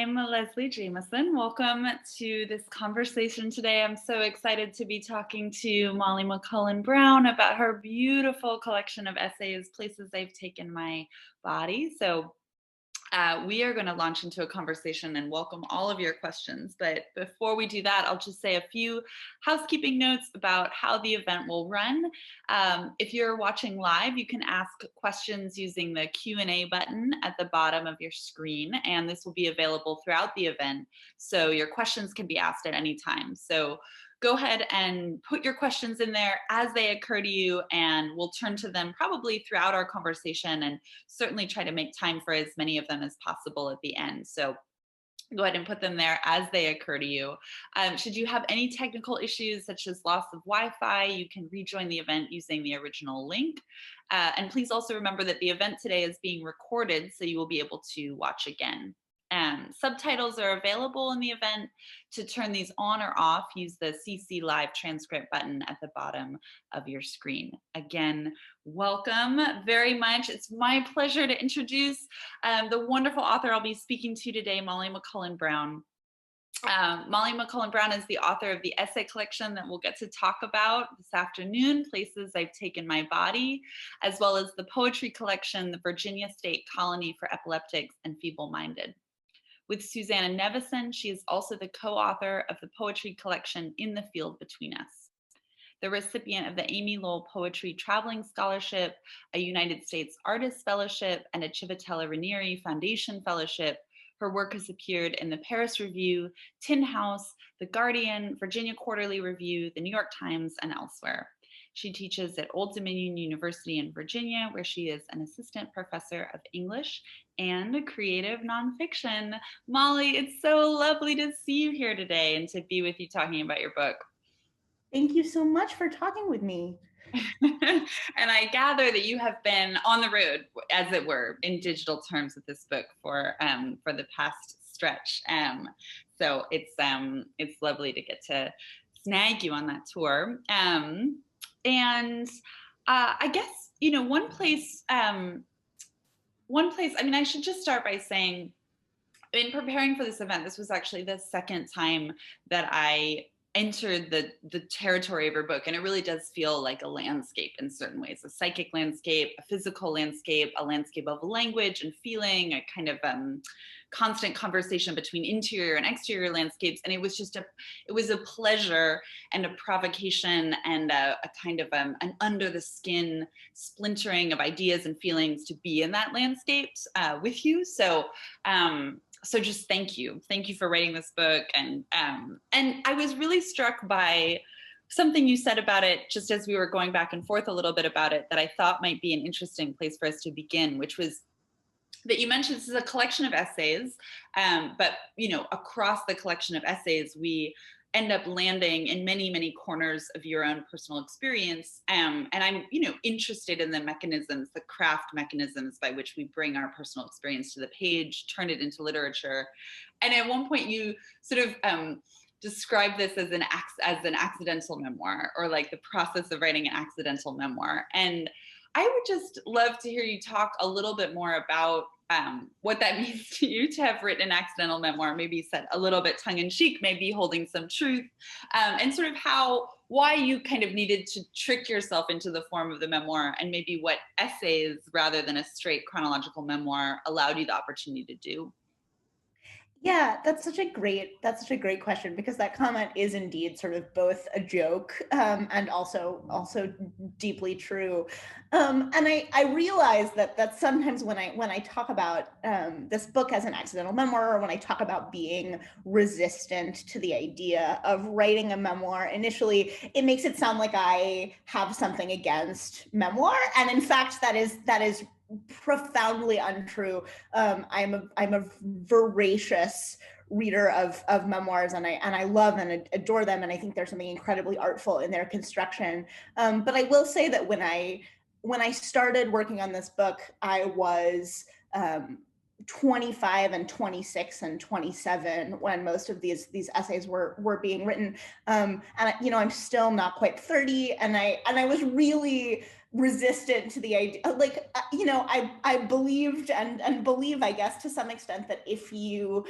I'm Leslie Jamison. Welcome to this conversation today. I'm so excited to be talking to Molly McCully Brown about her beautiful collection of essays, Places I've Taken My Body. We are going to launch into a conversation and welcome all of your questions. But before we do that, I'll just say a few housekeeping notes about how the event will run. If you're watching live, you can ask questions using the Q&A button at the bottom of your screen, and this will be available throughout the event. So your questions can be asked at any time. So go ahead and put your questions in there as they occur to you, and we'll turn to them probably throughout our conversation and certainly try to make time for as many of them as possible at the end. So go ahead and put them there as they occur to you. Should you have any technical issues such as loss of Wi-Fi, you can rejoin the event using the original link. And please also remember that the event today is being recorded, so you will be able to watch again. Subtitles are available in the event. To turn these on or off, use the CC Live transcript button at the bottom of your screen. Again, welcome very much. It's my pleasure to introduce the wonderful author I'll be speaking to today, Molly McCully Brown. Molly McCully Brown is the author of the essay collection that we'll get to talk about this afternoon, Places I've Taken My Body, as well as the poetry collection, the Virginia State Colony for Epileptics and Feeble-Minded. With Susanna Nevison, she is also the co-author of the poetry collection In the Field Between Us. The recipient of the Amy Lowell Poetry Traveling Scholarship, a United States Artist Fellowship, and a Civitella Ranieri Foundation Fellowship, her work has appeared in the Paris Review, Tin House, The Guardian, Virginia Quarterly Review, the New York Times, and elsewhere. She teaches at Old Dominion University in Virginia, where she is an assistant professor of English and creative nonfiction. Molly, it's so lovely to see you here today and to be with you talking about your book. Thank you so much for talking with me. And I gather that you have been on the road, as it were, in digital terms with this book for the past stretch. So it's lovely to get to snag you on that tour. And I guess, one place, I mean, I should just start by saying, in preparing for this event, this was actually the second time that I entered the territory of her book, and it really does feel like a landscape in certain ways, a psychic landscape, a physical landscape, a landscape of language and feeling, a kind of constant conversation between interior and exterior landscapes. And it was just a pleasure and a provocation and a kind of an under the skin splintering of ideas and feelings to be in that landscape with you. So just thank you for writing this book. And I was really struck by something you said about it just as we were going back and forth a little bit about it that I thought might be an interesting place for us to begin, which was that you mentioned this is a collection of essays, but across the collection of essays, we end up landing in many, many corners of your own personal experience. And I'm, interested in the mechanisms, the craft mechanisms by which we bring our personal experience to the page, turn it into literature. And at one point you sort of described this as an accidental memoir, or like the process of writing an accidental memoir. And I would just love to hear you talk a little bit more about what that means to you to have written an accidental memoir, maybe said a little bit tongue-in-cheek, maybe holding some truth, and sort of why you kind of needed to trick yourself into the form of the memoir, and maybe what essays, rather than a straight chronological memoir, allowed you the opportunity to do. Yeah, that's such a great question, because that comment is indeed sort of both a joke and also deeply true. And I realize that sometimes when I talk about this book as an accidental memoir, or when I talk about being resistant to the idea of writing a memoir, initially it makes it sound like I have something against memoir, and in fact that is profoundly untrue. I'm a voracious reader of memoirs, and I love and adore them, and I think there's something incredibly artful in their construction. But I will say that when I started working on this book, I was 25 and 26 and 27 when most of these essays were being written. And I'm still not quite 30, and I was really resistant to the idea, like, you know, I believed and believe, I guess, to some extent, that if you,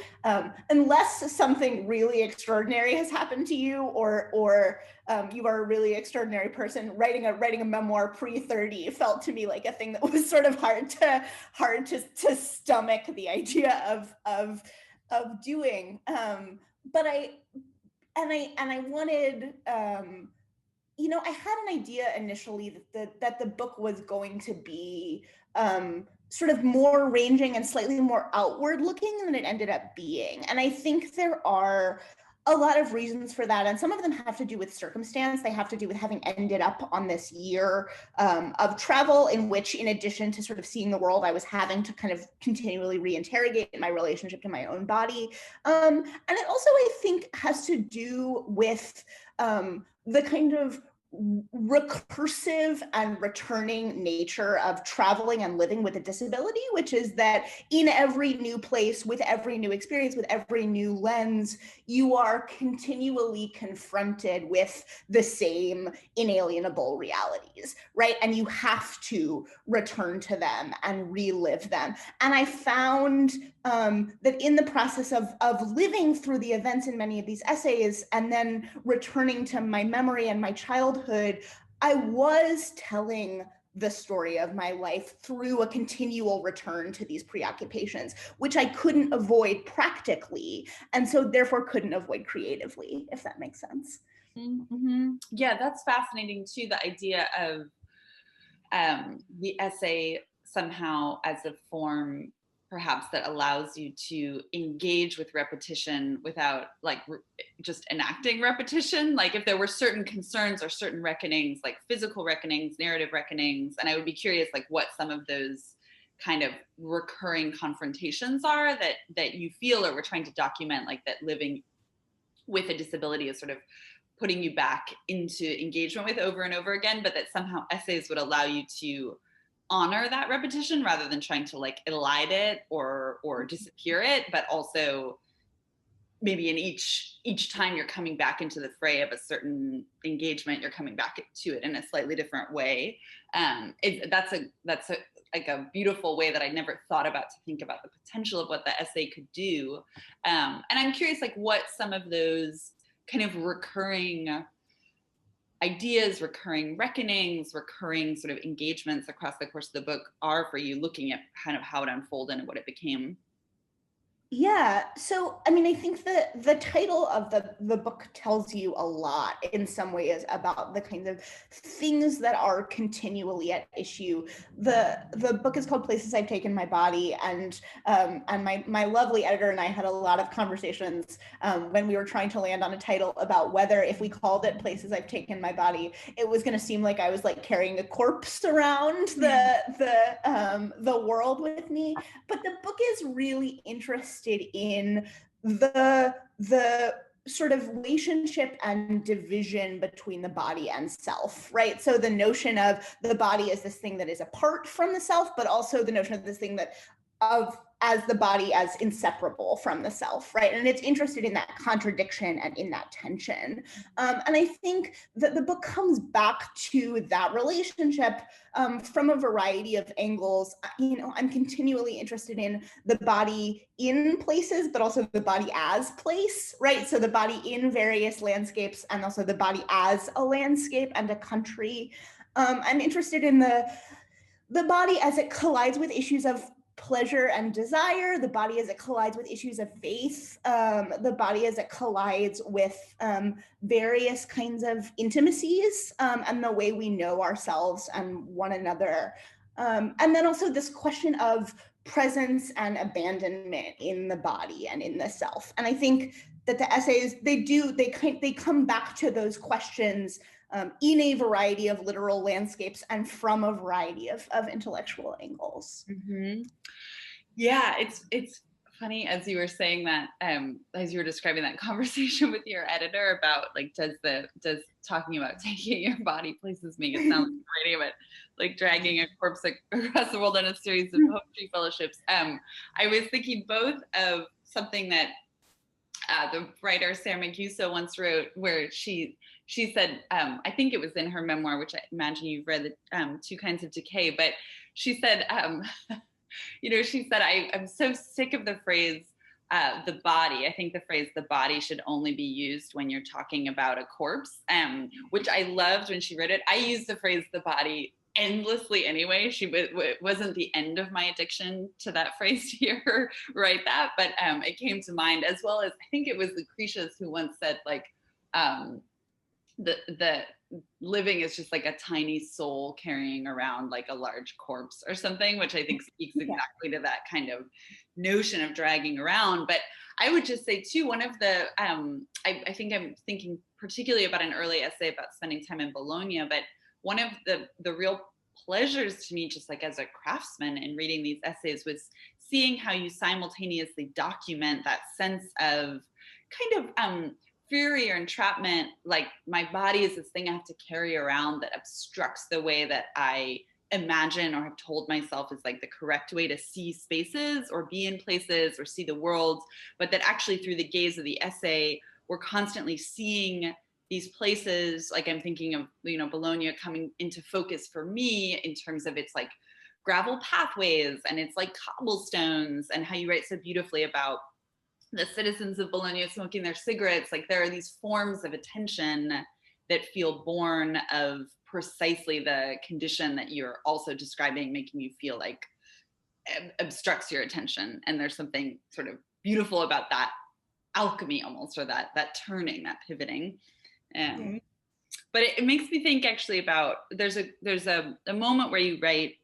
unless something really extraordinary has happened to you, or you are a really extraordinary person, writing a memoir pre-30 felt to me like a thing that was sort of hard to stomach the idea of doing. But I wanted, you know, I had an idea initially that the book was going to be sort of more ranging and slightly more outward looking than it ended up being. And I think there are a lot of reasons for that. And some of them have to do with circumstance. They have to do with having ended up on this year of travel, in which, in addition to sort of seeing the world, I was having to kind of continually reinterrogate my relationship to my own body. And it also, I think, has to do with the kind of recursive and returning nature of traveling and living with a disability, which is that in every new place, with every new experience, with every new lens, you are continually confronted with the same inalienable realities, right? And you have to return to them and relive them. And I found that in the process of living through the events in many of these essays, and then returning to my memory and my childhood, I was telling the story of my life through a continual return to these preoccupations, which I couldn't avoid practically, and so therefore couldn't avoid creatively, if that makes sense. Mm-hmm. Yeah, that's fascinating too, the idea of the essay somehow as a form perhaps that allows you to engage with repetition without like just enacting repetition. Like if there were certain concerns or certain reckonings, like physical reckonings, narrative reckonings, and I would be curious like what some of those kind of recurring confrontations are that you feel or we're trying to document, like that living with a disability is sort of putting you back into engagement with over and over again, but that somehow essays would allow you to honor that repetition rather than trying to like elide it or disappear it, but also maybe in each time you're coming back into the fray of a certain engagement, you're coming back to it in a slightly different way. That's like a beautiful way that I never thought about to think about the potential of what the essay could do. And I'm curious, like what some of those kind of recurring ideas, recurring reckonings, recurring sort of engagements across the course of the book are for you, looking at kind of how it unfolded and what it became. Yeah, so I mean, I think that the title of the book tells you a lot in some ways about the kinds of things that are continually at issue. The book is called Places I've Taken My Body, and my lovely editor and I had a lot of conversations when we were trying to land on a title about whether, if we called it Places I've Taken My Body, it was going to seem like I was like carrying a corpse around the world with me. But the book is really interesting in the sort of relationship and division between the body and self, right? So the notion of the body as this thing that is apart from the self, but also the notion of this thing that as the body as inseparable from the self, right? And it's interested in that contradiction and in that tension. And I think that the book comes back to that relationship from a variety of angles. You know, I'm continually interested in the body in places, but also the body as place, right? So the body in various landscapes, and also the body as a landscape and a country. I'm interested in the body as it collides with issues of pleasure and desire, the body as it collides with issues of faith, the body as it collides with various kinds of intimacies, and the way we know ourselves and one another. And then also this question of presence and abandonment in the body and in the self. And I think that the essays, they come back to those questions in a variety of literal landscapes and from a variety of intellectual angles. Mm-hmm. Yeah, it's funny as you were saying that, as you were describing that conversation with your editor about like, does talking about taking your body places make it sound like writing about like dragging a corpse across the world on a series of poetry fellowships? I was thinking both of something that the writer Sarah Mancuso once wrote, where she said, I think it was in her memoir, which I imagine you've read, the Two Kinds of Decay, but she said, she said, I'm so sick of the phrase, the body. I think the phrase the body should only be used when you're talking about a corpse, which I loved when she wrote it. I use the phrase the body endlessly anyway. She wasn't the end of my addiction to that phrase to hear her write that, but it came to mind, as well as I think it was Lucretius who once said, like, the living is just like a tiny soul carrying around like a large corpse or something, which I think speaks exactly to that kind of notion of dragging around. But I would just say too, one of the I think I'm thinking particularly about an early essay about spending time in Bologna, but one of the real pleasures to me, just like as a craftsman in reading these essays, was seeing how you simultaneously document that sense of kind of fury or entrapment, like my body is this thing I have to carry around that obstructs the way that I imagine or have told myself is like the correct way to see spaces or be in places or see the world, but that actually through the gaze of the essay, we're constantly seeing these places. Like I'm thinking of, Bologna coming into focus for me in terms of its like gravel pathways and it's like cobblestones, and how you write so beautifully about the citizens of Bologna smoking their cigarettes. Like there are these forms of attention that feel born of precisely the condition that you're also describing, making you feel like obstructs your attention. And there's something sort of beautiful about that alchemy almost, or that turning, that pivoting. But it makes me think actually about, there's a moment where you write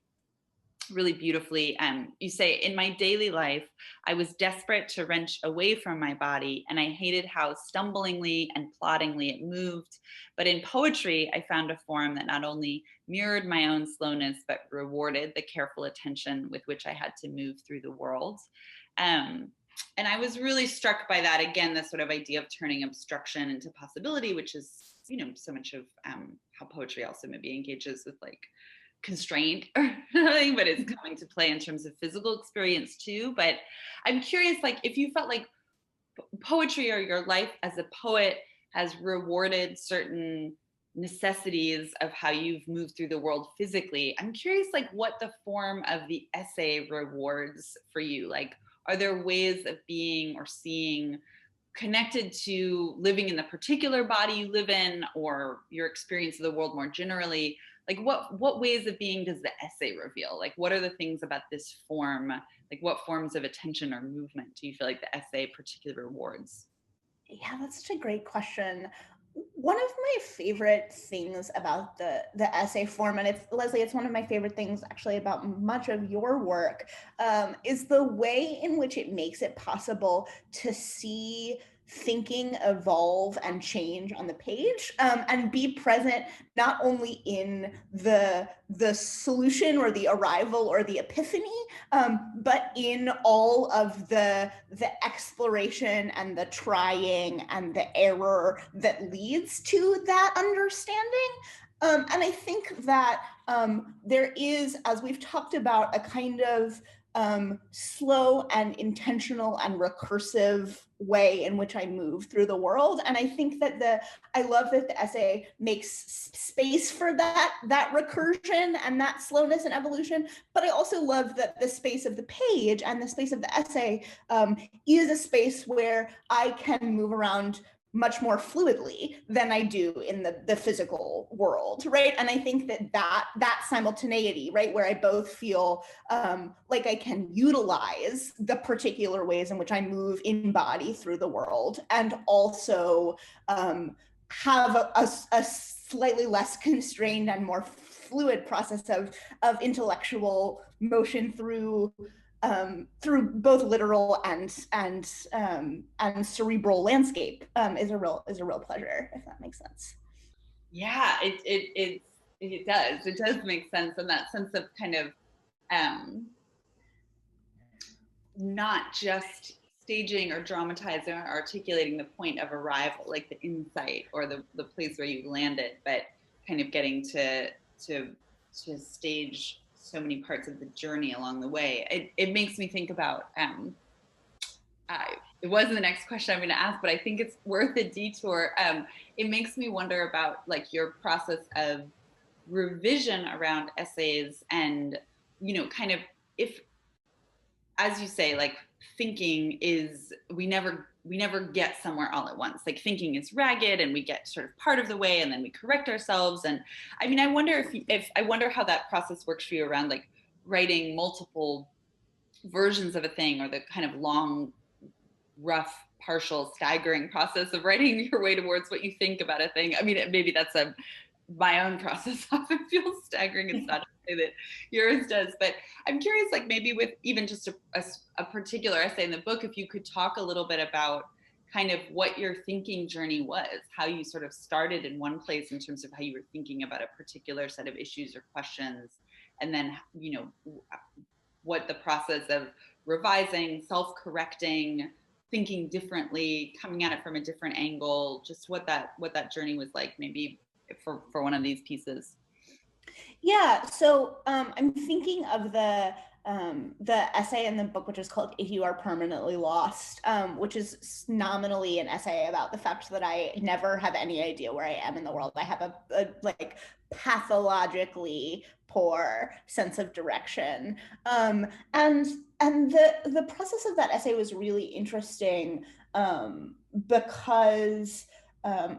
really beautifully. You say, in my daily life, I was desperate to wrench away from my body, and I hated how stumblingly and ploddingly it moved. But in poetry, I found a form that not only mirrored my own slowness, but rewarded the careful attention with which I had to move through the world. And I was really struck by that, again, this sort of idea of turning obstruction into possibility, which is, so much of how poetry also maybe engages with like constraint or something, but it's coming to play in terms of physical experience too. But I'm curious, like, if you felt like poetry or your life as a poet has rewarded certain necessities of how you've moved through the world physically. I'm curious, like, what the form of the essay rewards for you. Like, are there ways of being or seeing connected to living in the particular body you live in, or your experience of the world more generally? Like, what ways of being does the essay reveal? Like, what are the things about this form? Like, what forms of attention or movement do you feel like the essay particularly rewards? Yeah, that's such a great question. One of my favorite things about the essay form, and it's, Leslie, it's one of my favorite things actually about much of your work, is the way in which it makes it possible to see thinking evolve and change on the page, and be present not only in the solution or the arrival or the epiphany, but in all of the exploration and the trying and the error that leads to that understanding. And I think that there is, as we've talked about, a kind of slow and intentional and recursive way in which I move through the world. And I think that I love that the essay makes space for that recursion and that slowness and evolution. But I also love that the space of the page and the space of the essay is a space where I can move around much more fluidly than I do in the physical world, right? And I think that simultaneity, right, where I both feel like I can utilize the particular ways in which I move in body through the world, and also have a slightly less constrained and more fluid process of intellectual motion through both literal and cerebral landscape, is a real pleasure, if that makes sense. Yeah, it does. It does make sense, in that sense of kind of not just staging or dramatizing or articulating the point of arrival, like the insight or the place where you landed, but kind of getting to stage so many parts of the journey along the way. It makes me think about it wasn't the next question I'm going to ask, but I think it's worth a detour. It makes me wonder about like your process of revision around essays and, kind of if, as you say, like thinking is, we never get somewhere all at once. Like thinking is ragged and we get sort of part of the way and then we correct ourselves. And I mean, I wonder if I wonder how that process works for you around like writing multiple versions of a thing, or the kind of long, rough, partial, staggering process of writing your way towards what you think about a thing. I mean, maybe that's my own process often feels staggering. It's not to say that yours does, but I'm curious, like maybe with even just a particular essay in the book, if you could talk a little bit about kind of what your thinking journey was, how you sort of started in one place in terms of how you were thinking about a particular set of issues or questions, and then, what the process of revising, self-correcting, thinking differently, coming at it from a different angle, just what that journey was like, maybe for one of these pieces. Yeah, so I'm thinking of the essay in the book, which is called "If You Are Permanently Lost," which is nominally an essay about the fact that I never have any idea where I am in the world. I have a like pathologically poor sense of direction, and the process of that essay was really interesting, because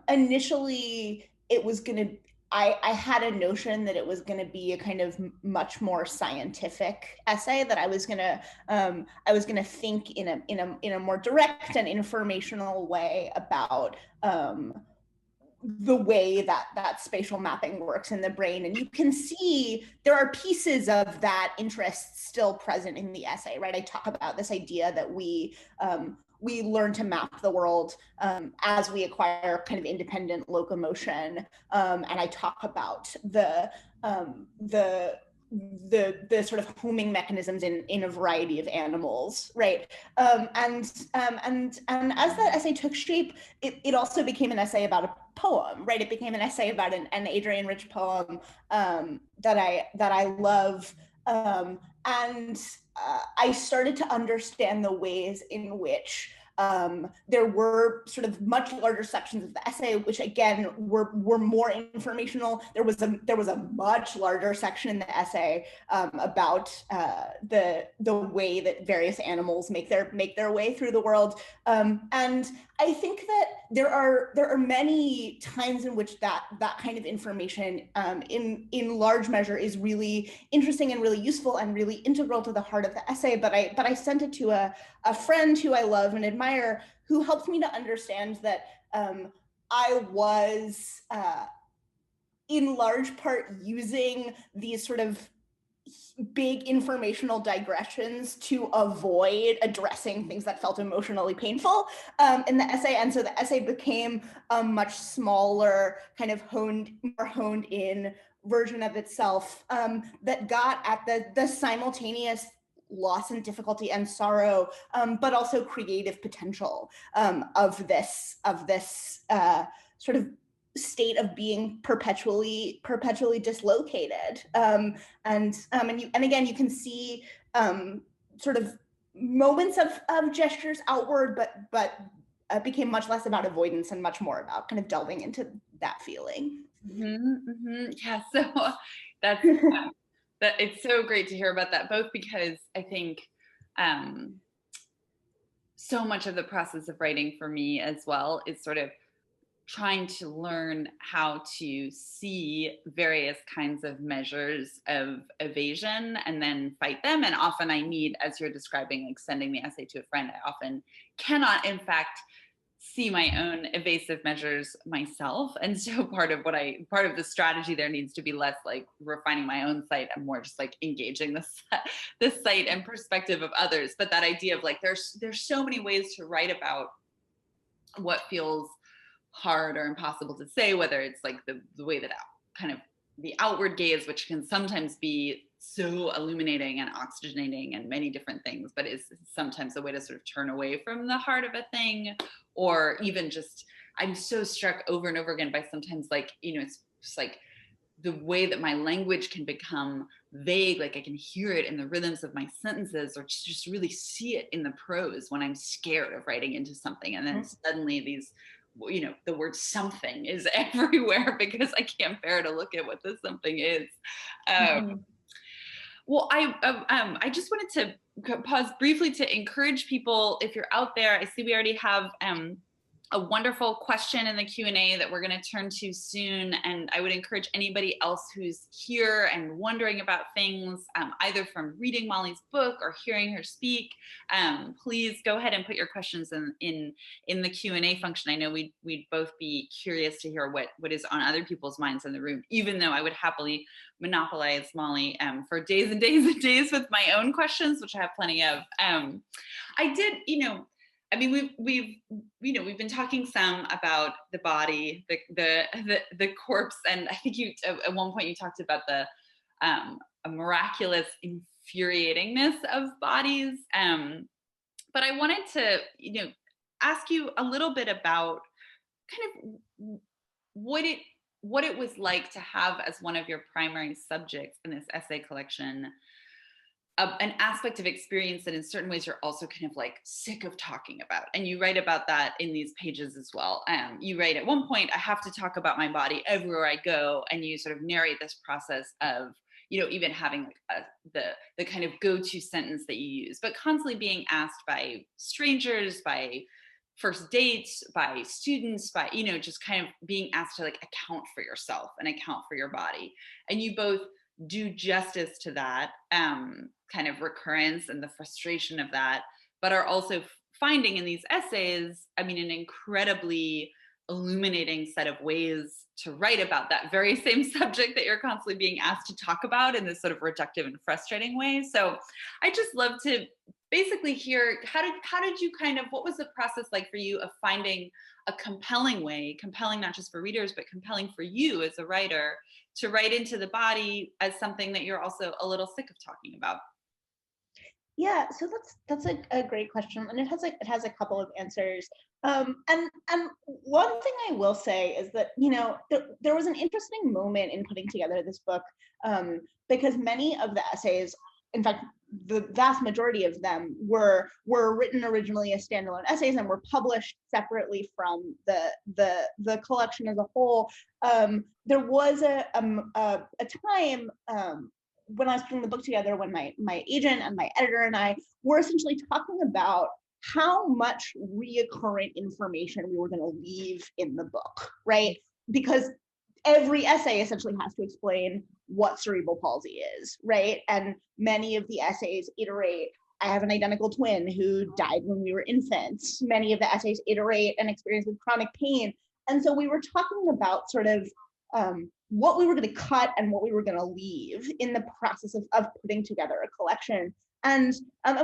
initially it was going to, I had a notion that it was going to be a kind of much more scientific essay, that I was going to think in a more direct and informational way about the way that spatial mapping works in the brain. And you can see there are pieces of that interest still present in the essay, right? I talk about this idea that we learn to map the world as we acquire kind of independent locomotion, and I talk about the sort of homing mechanisms in a variety of animals, right? And as that essay took shape, it also became an essay about a poem, right? It became an essay about an Adrienne Rich poem that I love, and I started to understand the ways in which there were sort of much larger sections of the essay, which again were more informational. There was a much larger section in the essay about the way that various animals make their way through the world, and I think that there are many times in which that kind of information, in large measure, is really interesting and really useful and really integral to the heart of the essay. But I sent it to a friend who I love and admire, who helped me to understand that I was in large part using these sort of big informational digressions to avoid addressing things that felt emotionally painful in the essay. And so the essay became a much smaller, kind of more honed in version of itself, that got at the simultaneous loss and difficulty and sorrow, but also creative potential of this sort of state of being perpetually dislocated, and again you can see sort of moments of gestures outward, but became much less about avoidance and much more about kind of delving into that feeling. Yeah, so that's that it's so great to hear about that, both because I think so much of the process of writing for me as well is sort of trying to learn how to see various kinds of measures of evasion and then fight them. And often I need, as you're describing, like sending the essay to a friend, I often cannot, in fact, see my own evasive measures myself. And so part of the strategy there needs to be less like refining my own sight and more just like engaging the sight and perspective of others. But that idea of like, there's so many ways to write about what feels hard or impossible to say, whether it's like the way that kind of the outward gaze, which can sometimes be so illuminating and oxygenating and many different things, but is sometimes a way to sort of turn away from the heart of a thing. Or even just, I'm so struck over and over again by sometimes, like, it's just like the way that my language can become vague, like I can hear it in the rhythms of my sentences, or just really see it in the prose when I'm scared of writing into something. And then suddenly these, the word something is everywhere because I can't bear to look at what this something is. Well, I just wanted to pause briefly to encourage people, if you're out there. I see we already have a wonderful question in the Q&A that we're going to turn to soon. And I would encourage anybody else who's here and wondering about things, either from reading Molly's book or hearing her speak, please go ahead and put your questions in the Q&A function. I know we'd both be curious to hear what is on other people's minds in the room, even though I would happily monopolize Molly for days and days and days with my own questions, which I have plenty of. I did, I mean, we've been talking some about the body, the corpse, and I think you at one point you talked about the a miraculous infuriatingness of bodies. But I wanted to ask you a little bit about kind of what it was like to have as one of your primary subjects in this essay collection an aspect of experience that in certain ways you're also kind of like sick of talking about. And you write about that in these pages as well. You write at one point, I have to talk about my body everywhere I go. And you sort of narrate this process of, even having like the kind of go-to sentence that you use, but constantly being asked by strangers, by first dates, by students, by, just kind of being asked to like account for yourself and account for your body. And you both do justice to that kind of recurrence and the frustration of that, but are also finding in these essays, an incredibly illuminating set of ways to write about that very same subject that you're constantly being asked to talk about in this sort of reductive and frustrating way. So I just love to basically hear, how did you what was the process like for you of finding a compelling way, compelling not just for readers, but compelling for you as a writer, to write into the body as something that you're also a little sick of talking about? Yeah, so that's a great question, and it has a couple of answers. And one thing I will say is that there was an interesting moment in putting together this book, because many of the essays, in fact, the vast majority of them were written originally as standalone essays and were published separately from the collection as a whole. There was a time when I was putting the book together, when my agent and my editor and I were essentially talking about how much reoccurrent information we were going to leave in the book, right? Because every essay essentially has to explain what cerebral palsy is, right? And many of the essays iterate, I have an identical twin who died when we were infants. Many of the essays iterate an experience with chronic pain. And so we were talking about sort of what we were going to cut and what we were going to leave in the process of putting together a collection. And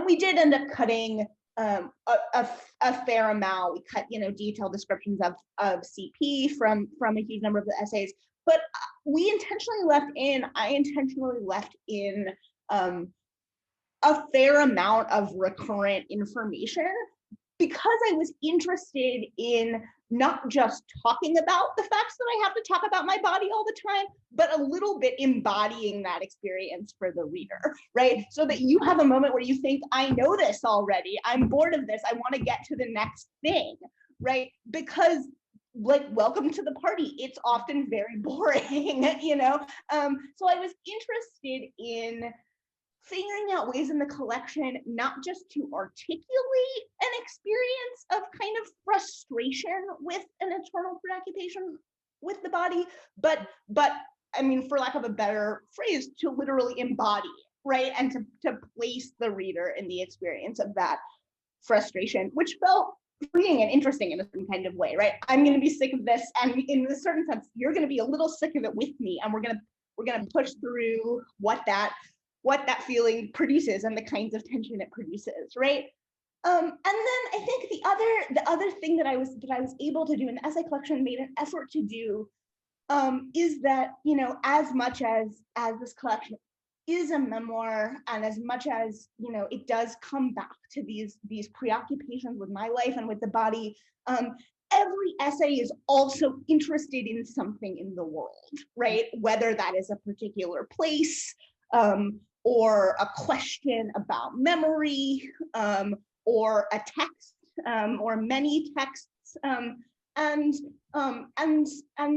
we did end up cutting a fair amount. We cut, detailed descriptions of CP from a huge number of the essays, but I intentionally left in a fair amount of recurrent information, because I was interested in not just talking about the facts that I have to talk about my body all the time, but a little bit embodying that experience for the reader, right? So that you have a moment where you think, I know this already, I'm bored of this, I want to get to the next thing, right? Because welcome to the party, it's often very boring, So I was interested in figuring out ways in the collection not just to articulate an experience of kind of frustration with an internal preoccupation with the body, but for lack of a better phrase, to literally embody it, right? And to place the reader in the experience of that frustration, which felt freeing and interesting in a certain kind of way, right? I'm going to be sick of this, and in a certain sense, you're going to be a little sick of it with me, and we're going to push through what that feeling produces and the kinds of tension it produces, right? And then I think the other thing that I was able to do in the essay collection, made an effort to do, is that, as much as this collection is a memoir, and as much as it does come back to these preoccupations with my life and with the body, every essay is also interested in something in the world, right? Whether that is a particular place, or a question about memory, or a text, or many texts, and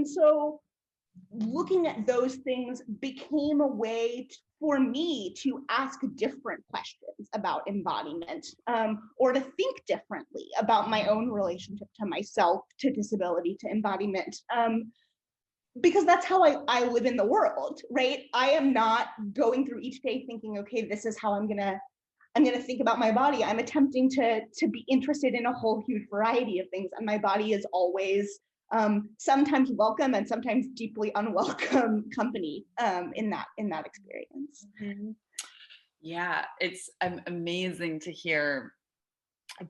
so looking at those things became a way for me to ask different questions about embodiment, or to think differently about my own relationship to myself, to disability, to embodiment, because that's how I live in the world, right? I am not going through each day thinking, okay, this is how I'm gonna think about my body. I'm attempting to be interested in a whole huge variety of things, and my body is always sometimes welcome and sometimes deeply unwelcome company in that experience. Mm-hmm. Yeah, it's amazing to hear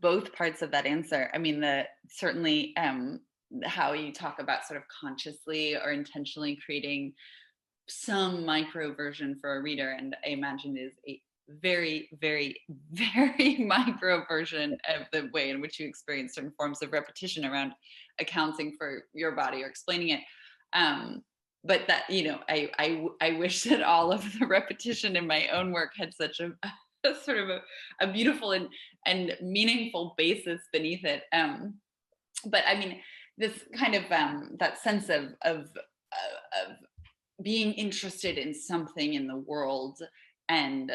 both parts of that answer. I mean, certainly how you talk about sort of consciously or intentionally creating some micro version for a reader, and I imagine is a very, very, very micro version of the way in which you experience certain forms of repetition around accounting for your body or explaining it. But that, I wish that all of the repetition in my own work had such a sort of a beautiful and meaningful basis beneath it. But I mean, this kind of that sense of being interested in something in the world, and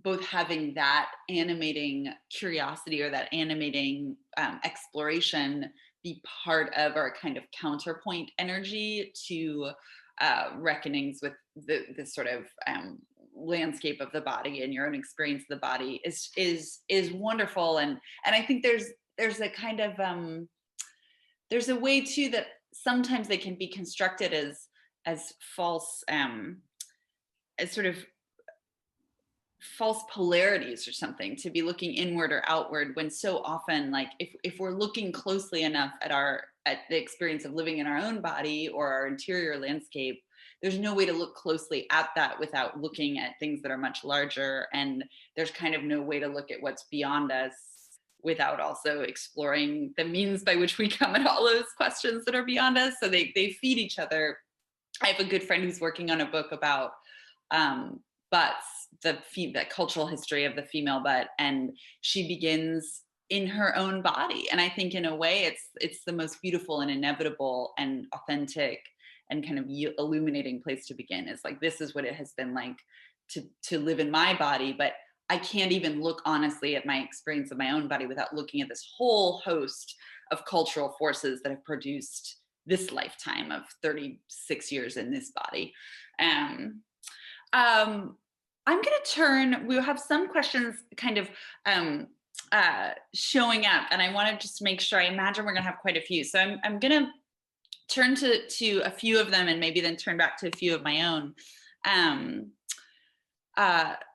both having that animating curiosity or that animating exploration be part of our kind of counterpoint energy to reckonings with the sort of landscape of the body and your own experience of the body is wonderful. And I think there's a kind of there's a way too that sometimes they can be constructed as false, as sort of false polarities or something, to be looking inward or outward, when so often, like if we're looking closely enough at the experience of living in our own body or our interior landscape, there's no way to look closely at that without looking at things that are much larger, and there's kind of no way to look at what's beyond us without also exploring the means by which we come at all those questions that are beyond us. So they feed each other. I have a good friend who's working on a book about butts, the cultural history of the female butt, and she begins in her own body. And I think in a way it's the most beautiful and inevitable and authentic and kind of illuminating place to begin. Is like, this is what it has been like to live in my body, but I can't even look honestly at my experience of my own body without looking at this whole host of cultural forces that have produced this lifetime of 36 years in this body. I'm going to turn, we'll have some questions kind of showing up, and I want to just make sure, I imagine we're going to have quite a few. So I'm going to turn to a few of them and maybe then turn back to a few of my own.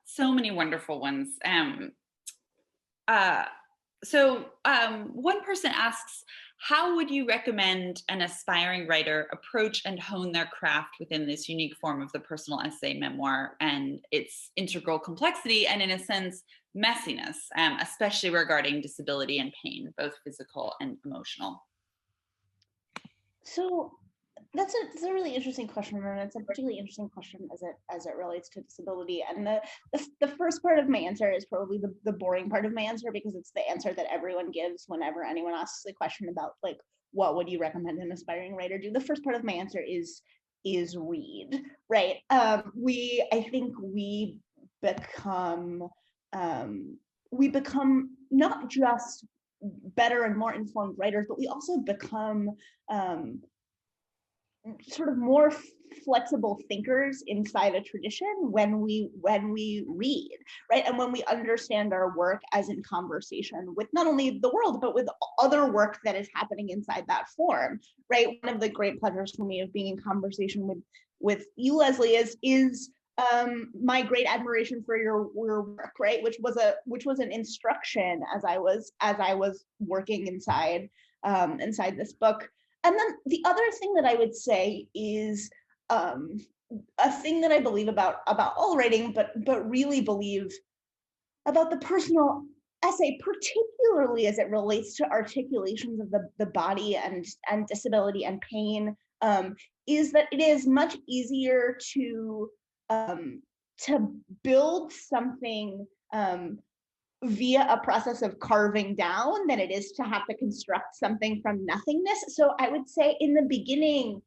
So many wonderful ones. So one person asks, how would you recommend an aspiring writer approach and hone their craft within this unique form of the personal essay memoir and its integral complexity and, in a sense, messiness, especially regarding disability and pain, both physical and emotional? So that's a really interesting question, and it's a particularly interesting question as it relates to disability. And the first part of my answer is probably the boring part of my answer, because it's the answer that everyone gives whenever anyone asks a question about, like, what would you recommend an aspiring writer do? The first part of my answer is read, right? I think we become not just better and more informed writers, but we also become sort of more flexible thinkers inside a tradition when we read, right? And when we understand our work as in conversation with not only the world, but with other work that is happening inside that form, right? One of the great pleasures for me of being in conversation with you, Leslie, is my great admiration for your work, right? Which was an instruction as I was working inside this book. And then the other thing that I would say is a thing that I believe about all writing, but really believe about the personal essay, particularly as it relates to articulations of the body and disability and pain, is that it is much easier to build something via a process of carving down than it is to have to construct something from nothingness. So I would say in the beginning,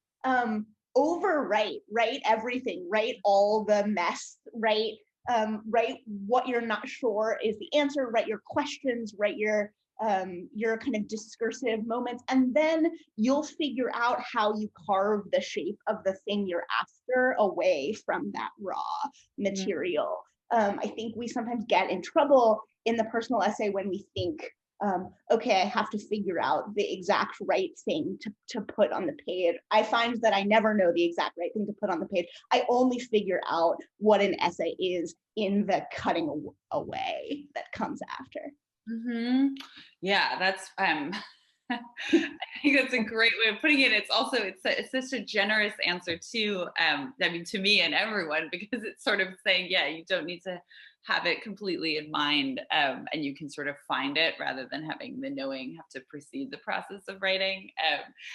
overwrite, write everything, write all the mess, write what you're not sure is the answer, write your questions, write your kind of discursive moments, and then you'll figure out how you carve the shape of the thing you're after away from that raw material. I think we sometimes get in trouble in the personal essay when we think, okay, I have to figure out the exact right thing to put on the page. I find that I never know the exact right thing to put on the page. I only figure out what an essay is in the cutting away that comes after. Mm-hmm. Yeah, that's I think that's a great way of putting it. It's also it's such a generous answer too. I mean, to me and everyone, because it's sort of saying, yeah, you don't need to have it completely in mind, and you can sort of find it rather than having the knowing have to precede the process of writing.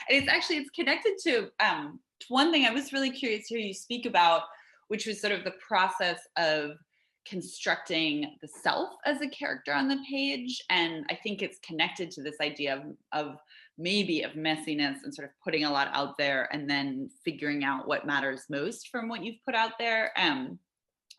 And it's connected to one thing I was really curious to hear you speak about, which was sort of the process of constructing the self as a character on the page. And I think it's connected to this idea of maybe of messiness and sort of putting a lot out there and then figuring out what matters most from what you've put out there.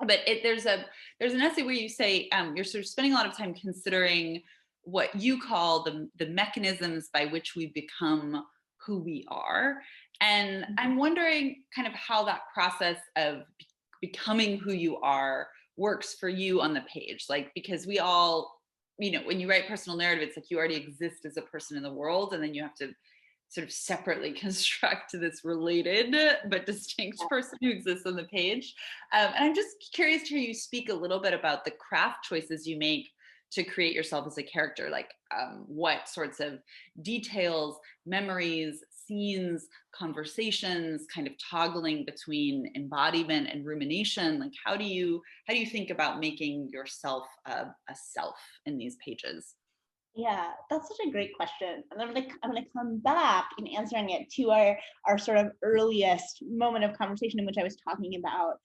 But there's an essay where you say you're sort of spending a lot of time considering what you call the mechanisms by which we become who we are. And I'm wondering kind of how that process of becoming who you are works for you on the page, like, because we all, when you write personal narrative, it's like you already exist as a person in the world, and then you have to sort of separately construct this related but distinct person who exists on the page. And I'm just curious to hear you speak a little bit about the craft choices you make to create yourself as a character, like what sorts of details, memories, scenes, conversations, kind of toggling between embodiment and rumination. Like, how do you think about making yourself a self in these pages? Yeah, that's such a great question. And I'm gonna come back in answering it to our sort of earliest moment of conversation in which I was talking about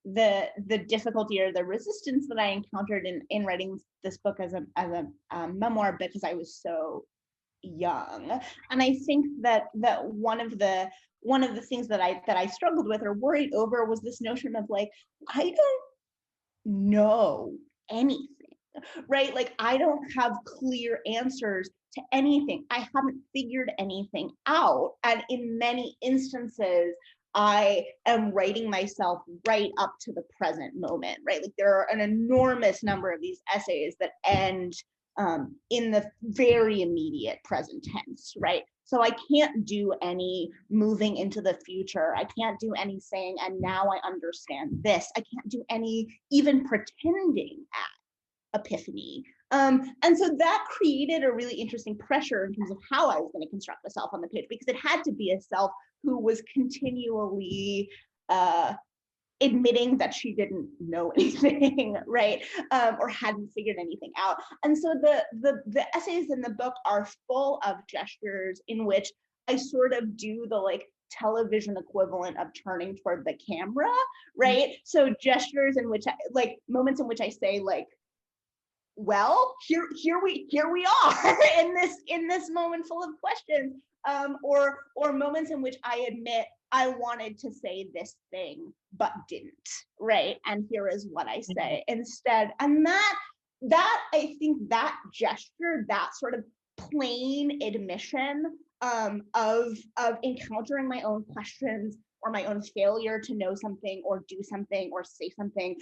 the difficulty or the resistance that I encountered in writing this book as a memoir, because I was so young. And I think that one of the things that I struggled with or worried over was this notion of like, I don't know anything, right? Like, I don't have clear answers to anything. I haven't figured anything out. And in many instances, I am writing myself right up to the present moment, right? Like, there are an enormous number of these essays that end in the very immediate present tense, right? So I can't do any moving into the future. I can't do any saying, and now I understand this. I can't do any even pretending at epiphany. And so that created a really interesting pressure in terms of how I was going to construct a self on the page, because it had to be a self who was continually admitting that she didn't know anything, right? Or hadn't figured anything out. And so the essays in the book are full of gestures in which I sort of do the like television equivalent of turning toward the camera, right? So gestures in which like moments in which I say like, well, here we are in this moment full of questions, or moments in which I admit I wanted to say this thing but didn't, right? And here is what I say instead. And that I think that gesture, that sort of plain admission of encountering my own questions or my own failure to know something or do something or say something,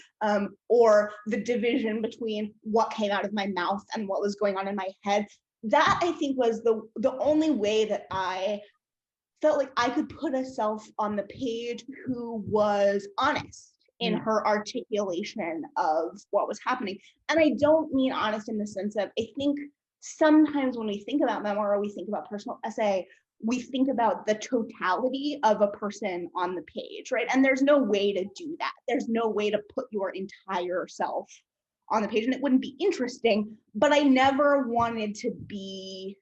or the division between what came out of my mouth and what was going on in my head, that I think was the only way that I felt like I could put a self on the page who was honest in her articulation of what was happening. And I don't mean honest in the sense of, I think sometimes when we think about memoir or we think about personal essay, we think about the totality of a person on the page, right? And there's no way to do that. There's no way to put your entire self on the page, and it wouldn't be interesting, but I never wanted to be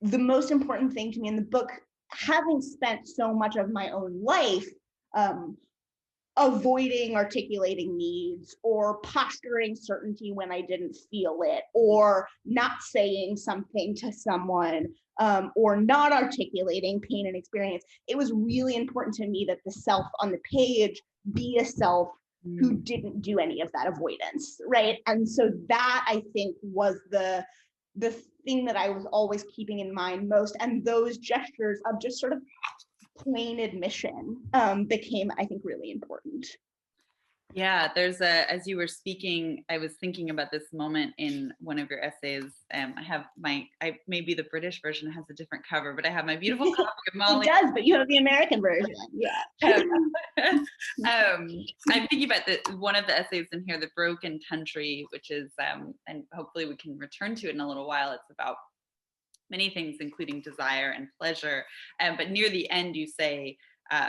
the most important thing to me in the book, having spent so much of my own life avoiding articulating needs or posturing certainty when I didn't feel it, or not saying something to someone, or not articulating pain and experience. It was really important to me that the self on the page be a self who didn't do any of that avoidance, right? And so that, I think, was the thing that I was always keeping in mind most. And those gestures of just sort of plain admission became, I think, really important. Yeah, as you were speaking, I was thinking about this moment in one of your essays. Maybe the British version has a different cover, but I have my beautiful copy of Molly. It does, but you have the American version. Yeah. I'm thinking about one of the essays in here, The Broken Country, which is, and hopefully we can return to it in a little while. It's about many things, including desire and pleasure. But near the end, you say,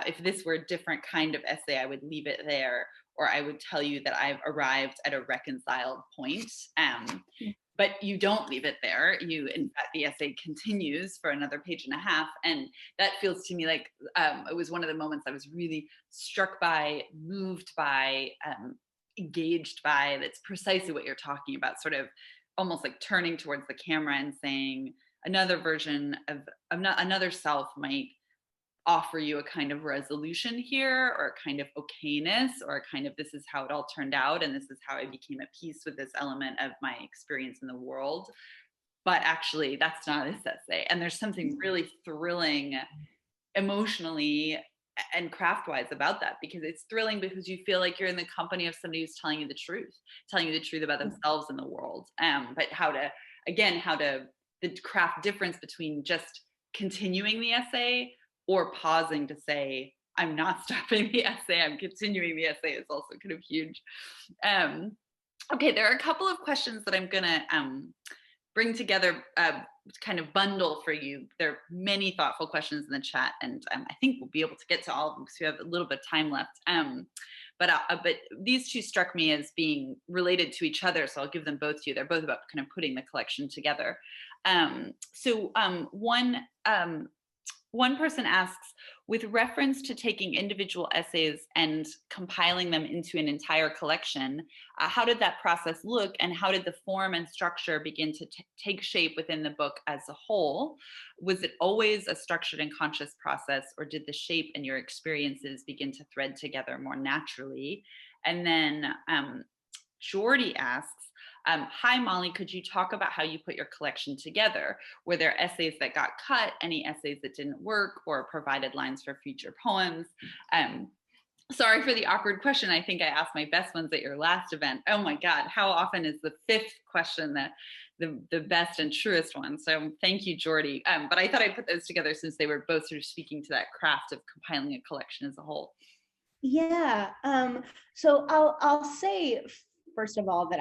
if this were a different kind of essay, I would leave it there, or I would tell you that I've arrived at a reconciled point. But you don't leave it there. In fact, the essay continues for another page and a half. And that feels to me like it was one of the moments I was really struck by, moved by, engaged by. That's precisely what you're talking about, sort of almost like turning towards the camera and saying, another version of another self might offer you a kind of resolution here, or a kind of okayness, or a kind of, this is how it all turned out, and this is how I became at peace with this element of my experience in the world. But actually, that's not this essay. And there's something really thrilling emotionally and craft-wise about that, because it's thrilling because you feel like you're in the company of somebody who's telling you the truth about themselves and the world. But how to the craft difference between just continuing the essay or pausing to say, I'm not stopping the essay, I'm continuing the essay, is also kind of huge. Okay, there are a couple of questions that I'm gonna bring together, kind of bundle for you. There are many thoughtful questions in the chat, and I think we'll be able to get to all of them because we have a little bit of time left. But these two struck me as being related to each other, so I'll give them both to you. They're both about kind of putting the collection together. One person asks, with reference to taking individual essays and compiling them into an entire collection, how did that process look, and how did the form and structure begin to take shape within the book as a whole? Was it always a structured and conscious process, or did the shape and your experiences begin to thread together more naturally? And then Jordy asks, hi, Molly, could you talk about how you put your collection together? Were there essays that got cut, any essays that didn't work, or provided lines for future poems? Sorry for the awkward question. I think I asked my best ones at your last event. Oh my God, how often is the fifth question the best and truest one? So thank you, Jordy. But I thought I'd put those together since they were both sort of speaking to that craft of compiling a collection as a whole. Yeah, so I'll say, first of all, that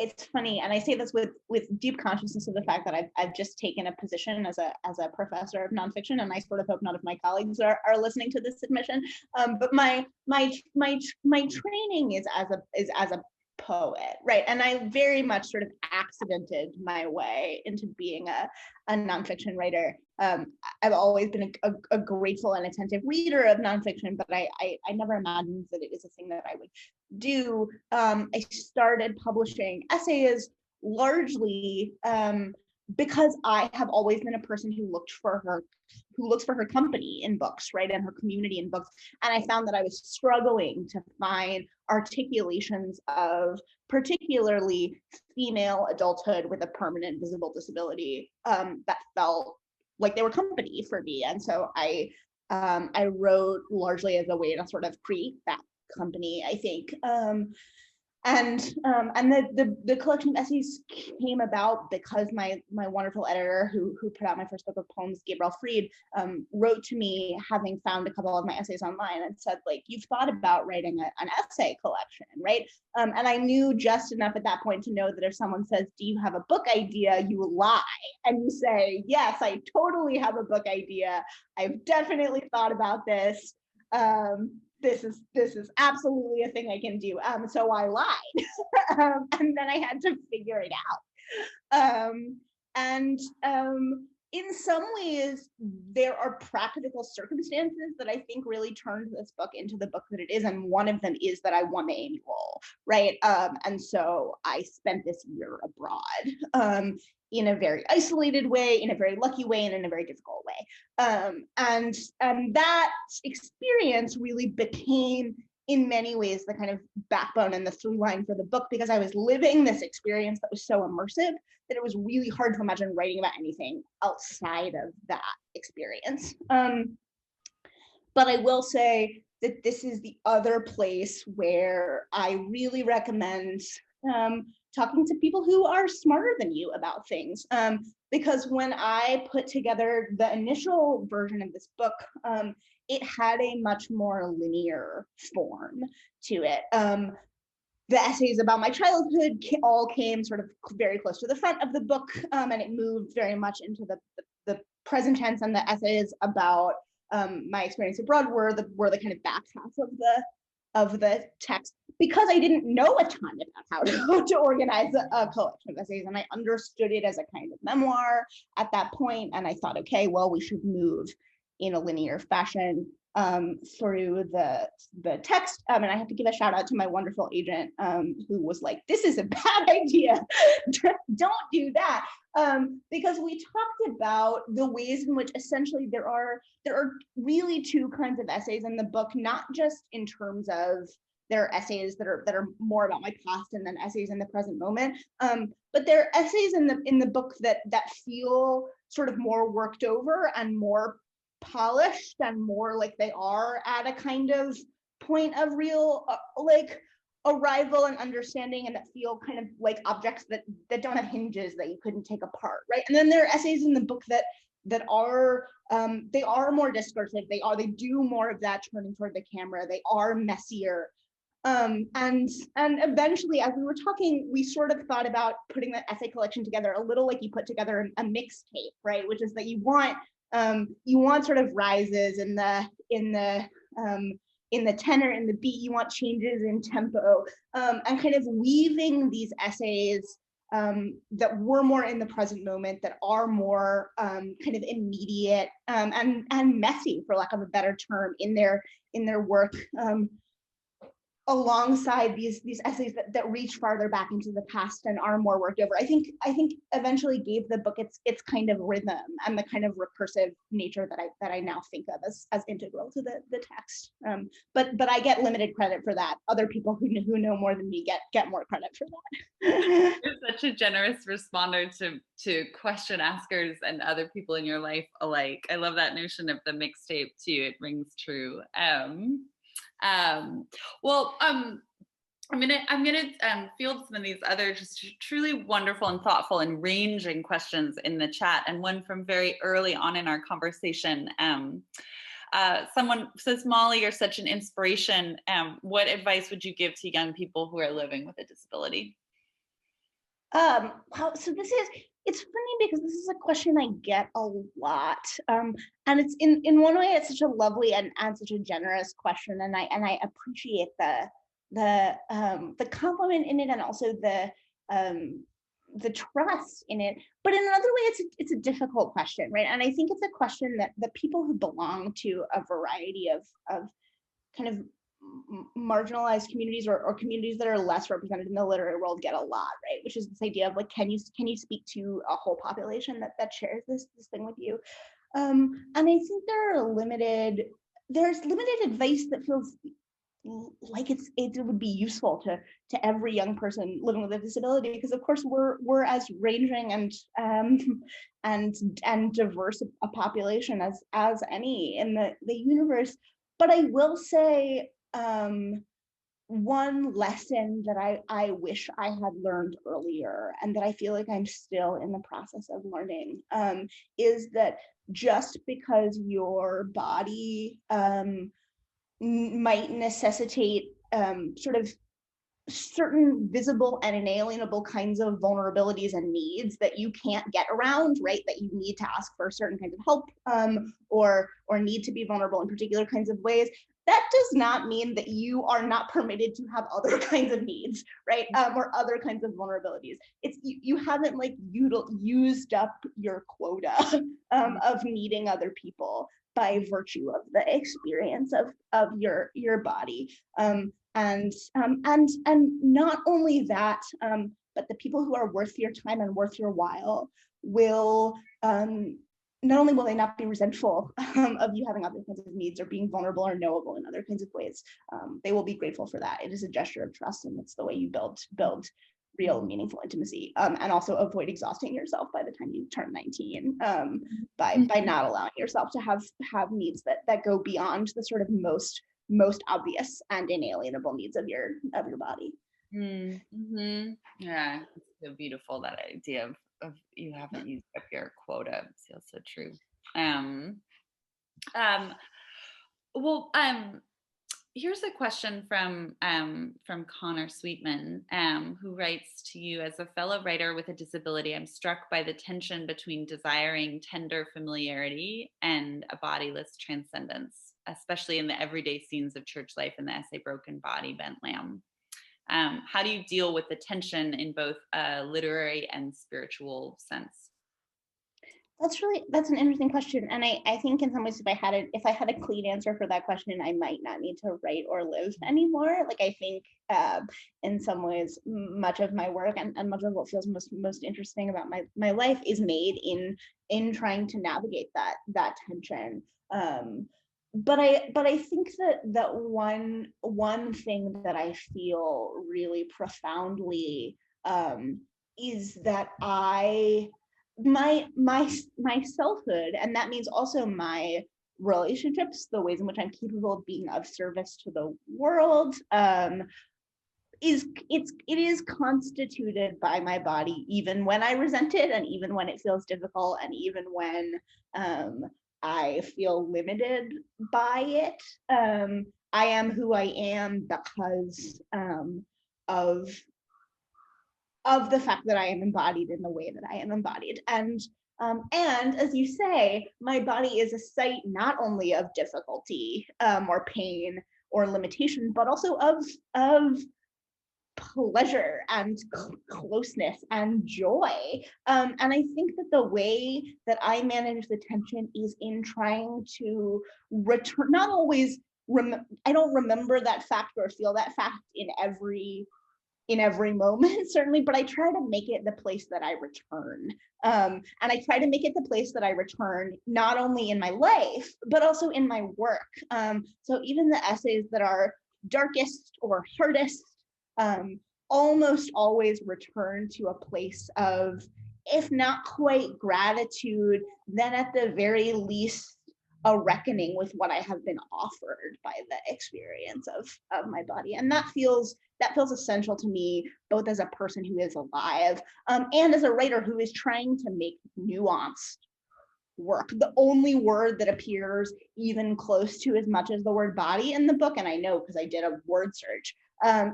it's funny, and I say this with deep consciousness of the fact that I've just taken a position as a professor of nonfiction, and I sort of hope none of my colleagues are listening to this admission. But my training is as a poet, right? And I very much sort of accidented my way into being a nonfiction writer. I've always been a grateful and attentive reader of nonfiction, but I never imagined that it is a thing that I would do. I started publishing essays largely because I have always been a person who looks for her company in books, right, and her community in books. And I found that I was struggling to find articulations of particularly female adulthood with a permanent visible disability that felt like they were company for me. And so I wrote largely as a way to sort of create that company, I think. And the collection of essays came about because my wonderful editor who put out my first book of poems, Gabriel Fried, wrote to me, having found a couple of my essays online, and said, like, you've thought about writing an essay collection, right? And I knew just enough at that point to know that if someone says, do you have a book idea, you lie. And you say, yes, I totally have a book idea. I've definitely thought about this. this is absolutely a thing I can do. So I lied, and then I had to figure it out. And in some ways, there are practical circumstances that I think really turned this book into the book that it is, and one of them is that I won the Amy role, right? And so I spent this year abroad, in a very isolated way, in a very lucky way, and in a very difficult way. And that experience really became, in many ways, the kind of backbone and the through line for the book, because I was living this experience that was so immersive that it was really hard to imagine writing about anything outside of that experience. But I will say that this is the other place where I really recommend talking to people who are smarter than you about things. Because when I put together the initial version of this book, it had a much more linear form to it. The essays about my childhood all came sort of very close to the front of the book, and it moved very much into the present tense, and the essays about my experience abroad were the kind of back half of the text, because I didn't know a ton about how to organize a collection of essays, and I understood it as a kind of memoir at that point, and I thought, okay, well, we should move in a linear fashion through the text. And I have to give a shout out to my wonderful agent, who was like, this is a bad idea. Don't do that. Because we talked about the ways in which essentially there are really two kinds of essays in the book, not just in terms of there are essays that are more about my past and then essays in the present moment, but there are essays in the book that feel sort of more worked over and more polished and more like they are at a kind of point of real like arrival and understanding, and that feel kind of like objects that don't have hinges that you couldn't take apart, right? And then there are essays in the book that are they are more discursive, they do more of that turning toward the camera, they are messier. And eventually, as we were talking, we sort of thought about putting the essay collection together a little like you put together a mixtape, right? Which is that you want sort of rises in the tenor, in the beat, you want changes in tempo, and kind of weaving these essays that were more in the present moment, that are more kind of immediate and messy, for lack of a better term, in their work, alongside these essays that reach farther back into the past and are more worked over. I think eventually gave the book its kind of rhythm and the kind of recursive nature that I now think of as integral to the text. But I get limited credit for that. Other people who know more than me get more credit for that. You're such a generous responder to question askers and other people in your life alike. I love that notion of the mixtape too. It rings true. Well, I'm gonna field some of these other just truly wonderful and thoughtful and ranging questions in the chat, and one from very early on in our conversation. Someone says, Molly, you're such an inspiration. What advice would you give to young people who are living with a disability? Wow, so it's funny because this is a question I get a lot, and it's in one way it's such a lovely and such a generous question, and I appreciate the compliment in it, and also the trust in it. But in another way, it's a difficult question, right? And I think it's a question that the people who belong to a variety of kind of marginalized communities or communities that are less represented in the literary world get a lot, right? Which is this idea of like, can you speak to a whole population that shares this thing with you? And I think there's limited advice that feels like it would be useful to every young person living with a disability, because of course we're as ranging and diverse a population as any in the universe. But I will say, one lesson that I wish I had learned earlier, and that I feel like I'm still in the process of learning, is that just because your body might necessitate sort of certain visible and inalienable kinds of vulnerabilities and needs that you can't get around, right? That you need to ask for certain kinds of help, or need to be vulnerable in particular kinds of ways. that does not mean that you are not permitted to have other kinds of needs, right? Or other kinds of vulnerabilities. It's you haven't like used up your quota of needing other people by virtue of the experience of your body. And not only that, but the people who are worth your time and worth your while will not only will they not be resentful of you having other kinds of needs or being vulnerable or knowable in other kinds of ways, they will be grateful for that. It is a gesture of trust, and it's the way you build real meaningful intimacy, and also avoid exhausting yourself by the time you turn 19, by not allowing yourself to have needs that go beyond the sort of most obvious and inalienable needs of your body. Mm-hmm. Yeah, it's so beautiful, that idea of you haven't used up your quota. It feels so true. Well, here's a question from Connor Sweetman, who writes to you: as a fellow writer with a disability, I'm struck by the tension between desiring tender familiarity and a bodiless transcendence, especially in the everyday scenes of church life in the essay Broken Body, Bent Lamb. How do you deal with the tension in both a literary and spiritual sense? That's an interesting question, and I think in some ways if I had a clean answer for that question, I might not need to write or live anymore. Like, I think in some ways much of my work and much of what feels most interesting about my life is made in trying to navigate that tension. But I think that one thing that I feel really profoundly is that my selfhood, and that means also my relationships, the ways in which I'm capable of being of service to the world, it is constituted by my body, even when I resent it, and even when it feels difficult, and even when I feel limited by it. I am who I am because of the fact that I am embodied in the way that I am embodied. And as you say, my body is a site not only of difficulty or pain or limitation, but also of pleasure and closeness and joy. And I think that the way that I manage the tension is in trying to return, not always, I don't remember that fact or feel that fact in every moment, certainly, but I try to make it the place that I return. And I try to make it the place that I return, not only in my life, but also in my work. So even the essays that are darkest or hardest almost always return to a place of, if not quite gratitude, then at the very least, a reckoning with what I have been offered by the experience of my body. And that feels essential to me, both as a person who is alive and as a writer who is trying to make nuanced work. The only word that appears even close to as much as the word body in the book, and I know because I did a word search,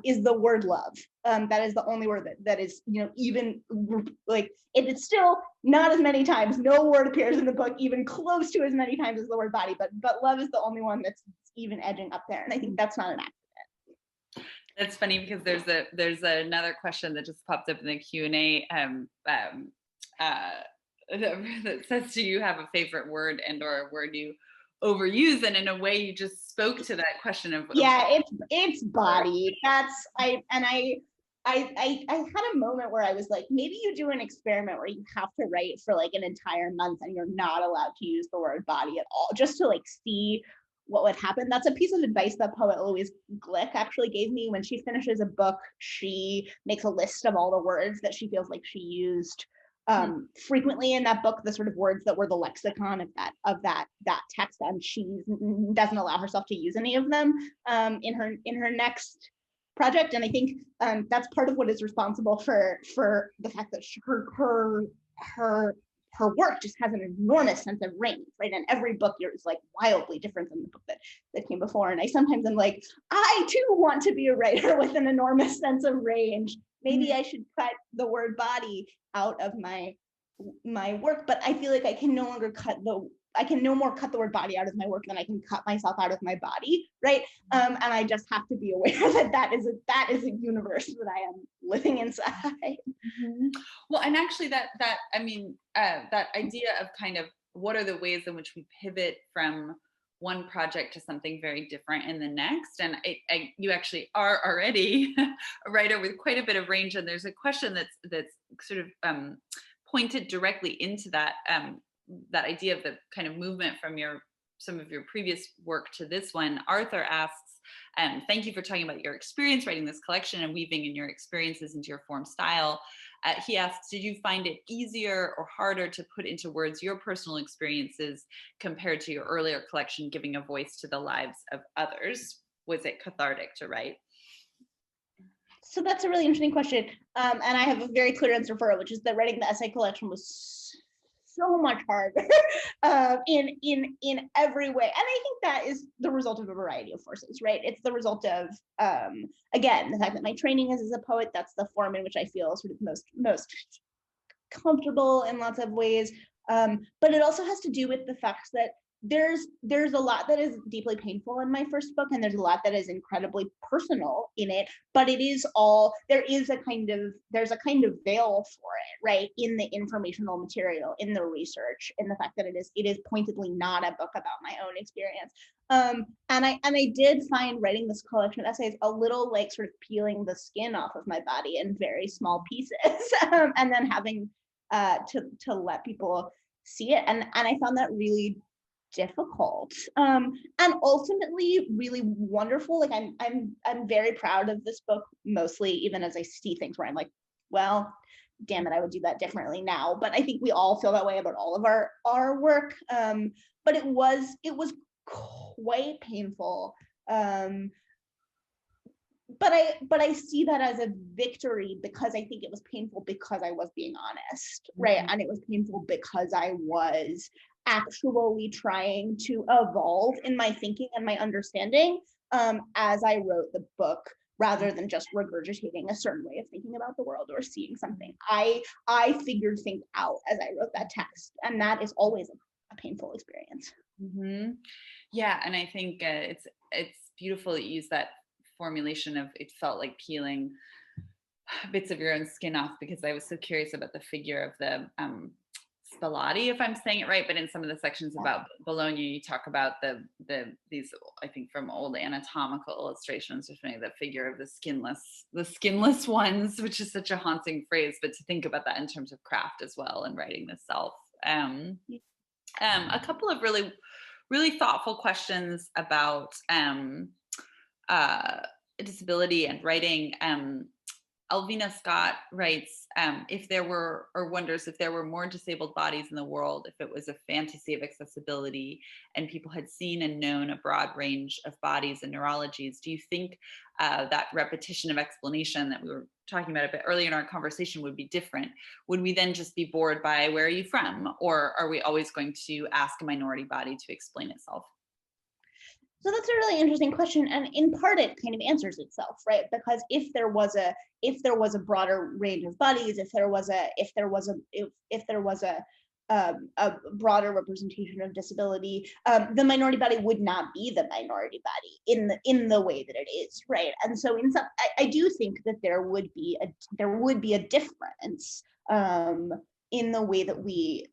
is the word love. That is the only word that is, even like, it's still not as many times. No word appears in the book even close to as many times as the word body, but love is the only one that's even edging up there. And I think that's not an accident. That's funny because there's another question that just popped up in the Q&A that says, do you have a favorite word and or a word you overuse? And in a way you just spoke to that question of it's body. I had a moment where I was like, maybe you do an experiment where you have to write for like an entire month and you're not allowed to use the word body at all, just to like see what would happen. That's a piece of advice that poet Louise Glick actually gave me. When she finishes a book, she makes a list of all the words that she feels like she used frequently in that book, the sort of words that were the lexicon of that text, and she doesn't allow herself to use any of them in her next project. And I think that's part of what is responsible for the fact that her work just has an enormous sense of range, right? And every book is like wildly different than the book that came before. And I sometimes am like, I too want to be a writer with an enormous sense of range. Maybe I should cut the word body out of my work, but I feel like I can no longer cut I can no more cut the word body out of my work than I can cut myself out of my body, right? And I just have to be aware that that is a universe that I am living inside. Mm-hmm. Well, and actually that idea of kind of what are the ways in which we pivot from one project to something very different in the next, and you actually are already a writer with quite a bit of range, and there's a question that's sort of pointed directly into that that idea of the kind of movement from some of your previous work to this one. Arthur asks, thank you for talking about your experience writing this collection and weaving in your experiences into your form style. He asks, did you find it easier or harder to put into words your personal experiences compared to your earlier collection, giving a voice to the lives of others? Was it cathartic to write? So that's a really interesting question. And I have a very clear answer for it, which is that writing the essay collection was so much harder in every way. And I think that is the result of a variety of forces, right? It's the result of, again, the fact that my training is as a poet. That's the form in which I feel sort of most comfortable in lots of ways. But it also has to do with the fact that there's a lot that is deeply painful in my first book, and there's a lot that is incredibly personal in it, but there's a kind of veil for it, right, in the informational material, in the research, in the fact that it is pointedly not a book about my own experience. And I did find writing this collection of essays a little like sort of peeling the skin off of my body in very small pieces, and then having to let people see it, and I found that really difficult, and ultimately really wonderful. Like I'm very proud of this book, mostly even as I see things where I'm like, well, damn it, I would do that differently now. But I think we all feel that way about all of our work. But it was quite painful. But I see that as a victory, because I think it was painful because I was being honest, right? Mm-hmm. And it was painful because I was actually trying to evolve in my thinking and my understanding as I wrote the book, rather than just regurgitating a certain way of thinking about the world or seeing something. I figured things out as I wrote that text, and that is always a painful experience. Mm-hmm. Yeah, and I think it's beautiful that you use that formulation of it felt like peeling bits of your own skin off, because I was so curious about the figure of the Spallati, if I'm saying it right, but in some of the sections about Bologna, you talk about these, I think from old anatomical illustrations, the figure of the skinless ones, which is such a haunting phrase, but to think about that in terms of craft as well and writing the self. A couple of really, really thoughtful questions about disability and writing. Alvina Scott writes, wonders if there were more disabled bodies in the world, if it was a fantasy of accessibility and people had seen and known a broad range of bodies and neurologies. Do you think that repetition of explanation that we were talking about a bit earlier in our conversation would be different? Would we then just be bored by where are you from? Or are we always going to ask a minority body to explain itself? So that's a really interesting question, and in part it kind of answers itself, right? Because if there was a broader range of bodies, if there was a broader representation of disability, the minority body would not be the minority body in the way that it is, right? And so I do think that there would be a difference in the way that we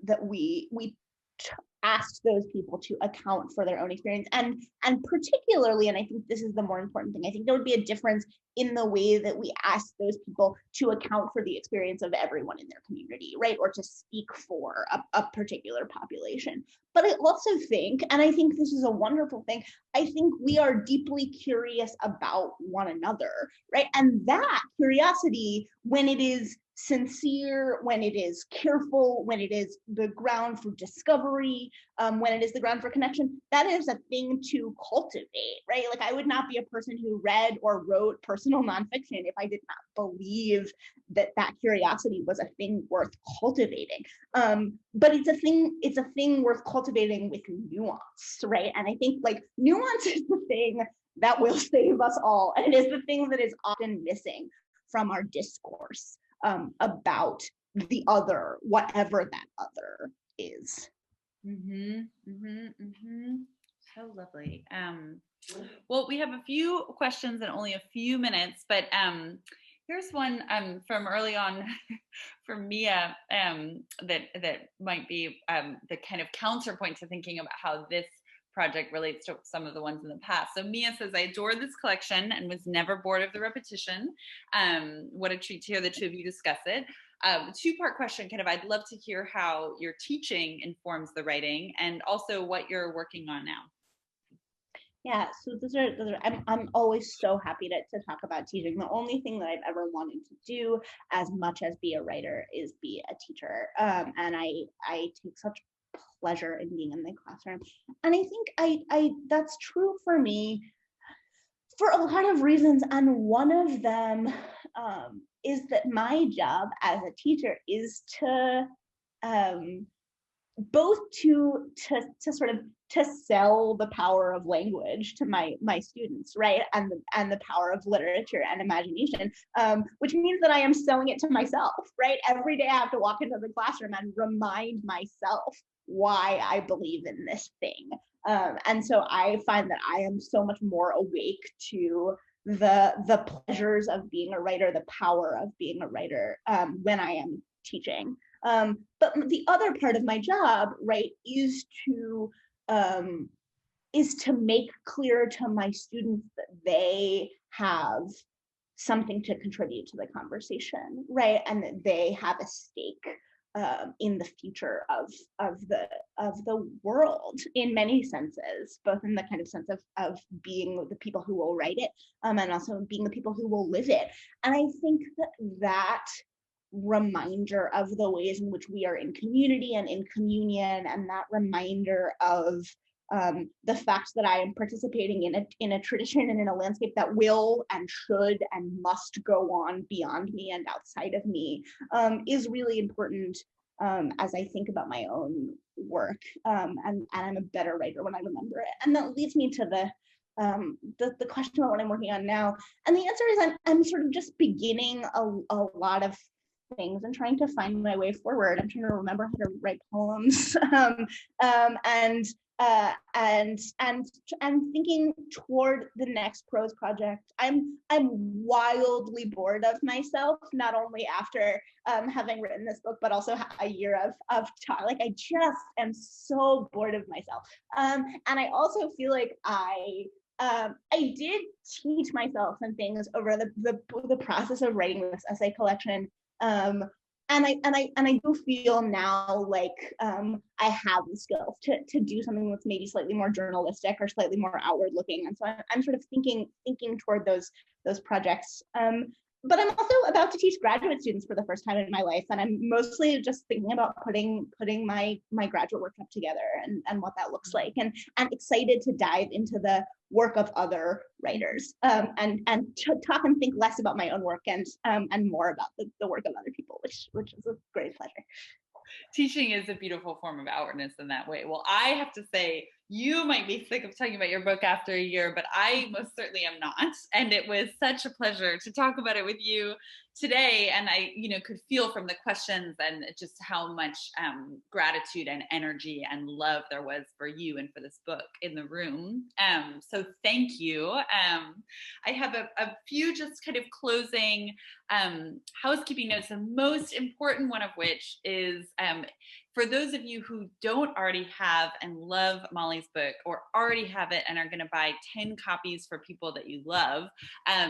ask those people to account for their own experience, and particularly, and I think this is the more important thing, I think there would be a difference in the way that we ask those people to account for the experience of everyone in their community, right? Or to speak for a particular population. But I also think, and I think this is a wonderful thing, I think we are deeply curious about one another, right? And that curiosity, when it is sincere, when it is careful, when it is the ground for discovery, when it is the ground for connection, that is a thing to cultivate, right? Like I would not be a person who read or wrote personal nonfiction if I did not believe that curiosity was a thing worth cultivating. But it's a thing worth cultivating with nuance, right? And I think like nuance is the thing that will save us all, and it is the thing that is often missing from our discourse about the other, whatever that other is. Mm-hmm, mm-hmm, mm-hmm. So lovely. Well, we have a few questions and only a few minutes, but here's one from early on from Mia that might be the kind of counterpoint to thinking about how this project relates to some of the ones in the past. So Mia says, I adored this collection and was never bored of the repetition. What a treat to hear the two of you discuss it. Two-part question, kind of, I'd love to hear how your teaching informs the writing and also what you're working on now. Yeah, so I'm always so happy to talk about teaching. The only thing that I've ever wanted to do as much as be a writer is be a teacher. And I take such pleasure in being in the classroom. And I think I that's true for me for a lot of reasons. And one of them is that my job as a teacher is to both to sort of to sell the power of language to my students, right, and the power of literature and imagination, which means that I am selling it to myself, right? Every day I have to walk into the classroom and remind myself why I believe in this thing, and so I find that I am so much more awake to the pleasures of being a writer, the power of being a writer, when I am teaching. But the other part of my job, right, is to make clear to my students that they have something to contribute to the conversation, right, and that they have a stake in the future of the world in many senses, both in the kind of sense of being the people who will write it, and also being the people who will live it. And I think that reminder of the ways in which we are in community and in communion, and that reminder of the fact that I am participating in a tradition and in a landscape that will and should and must go on beyond me and outside of me, is really important as I think about my own work, and I'm a better writer when I remember it. And that leads me to the question about what I'm working on now. And the answer is I'm sort of just beginning a lot of things and trying to find my way forward. I'm trying to remember how to write poems, and thinking toward the next prose project. I'm wildly bored of myself, not only after having written this book, but also a year of talk. Like, I just am so bored of myself, and I also feel like I did teach myself some things over the process of writing this essay collection. And I do feel now like I have the skills to do something that's maybe slightly more journalistic or slightly more outward looking. And so I'm sort of thinking toward those projects. But I'm also about to teach graduate students for the first time in my life, and I'm mostly just thinking about putting my graduate work up together and what that looks like, and excited to dive into the work of other writers, and to talk and think less about my own work and more about the work of other people, which is a great pleasure. Teaching is a beautiful form of outwardness in that way. Well, I have to say, you might be sick of talking about your book after a year, but I most certainly am not. And it was such a pleasure to talk about it with you today. And I, could feel from the questions and just how much gratitude and energy and love there was for you and for this book in the room. So thank you. I have a few just kind of closing housekeeping notes, the most important one of which is for those of you who don't already have and love Molly's book, or already have it and are going to buy 10 copies for people that you love,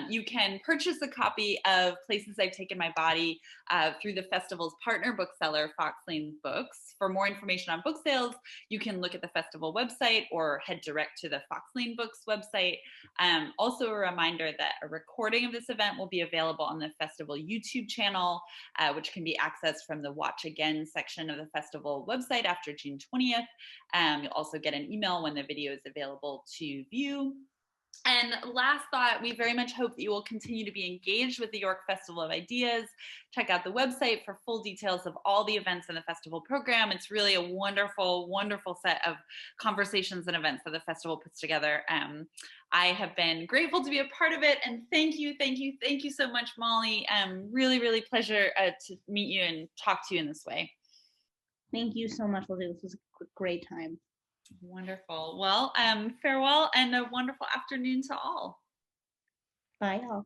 you can purchase a copy of Places I've Taken My Body through the festival's partner bookseller, Fox Lane Books. For more information on book sales, you can look at the festival website or head direct to the Fox Lane Books website. Also a reminder that a recording of this event will be available on the festival YouTube channel, which can be accessed from the Watch Again section of the festival website after June 20th. You'll also get an email when the video is available to view. And last thought, we very much hope that you will continue to be engaged with the York Festival of Ideas. Check out the website for full details of all the events in the festival program. It's really a wonderful, wonderful set of conversations and events that the festival puts together. I have been grateful to be a part of it. And thank you so much, Molly. Really, really pleasure to meet you and talk to you in this way. Thank you so much, Lizzie. This was a great time. Wonderful. Well, farewell and a wonderful afternoon to all. Bye, all.